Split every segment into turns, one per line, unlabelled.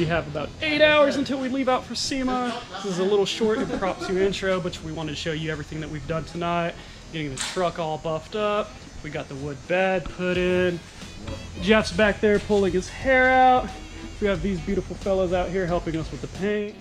We have about 8 hours until we leave out for SEMA. This is a little short impromptu intro, but we wanted to show you everything that we've done tonight. Getting the truck all buffed up. We got the wood bed put in. Jeff's back there pulling his hair out. We have these beautiful fellows out here helping us with the paint.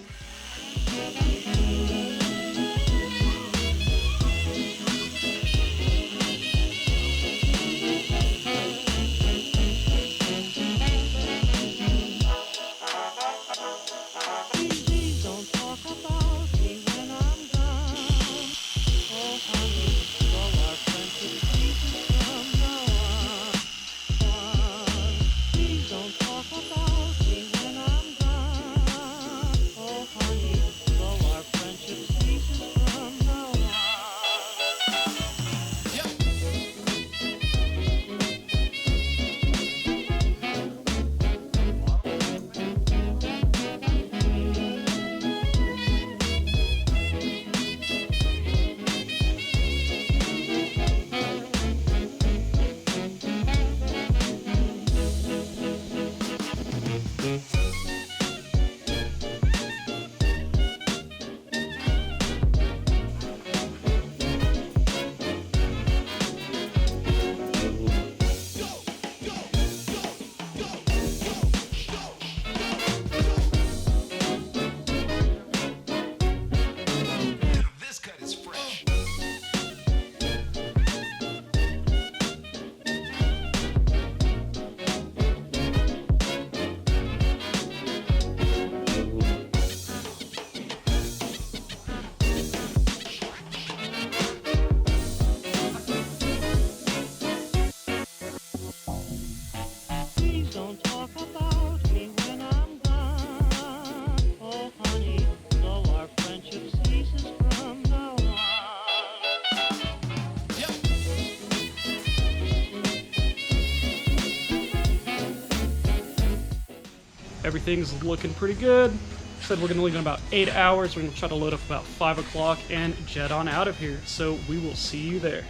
Everything's looking pretty good. Said we're gonna leave in about 8 hours. We're gonna try to load up about 5 o'clock and jet on out of here. So we will see you there.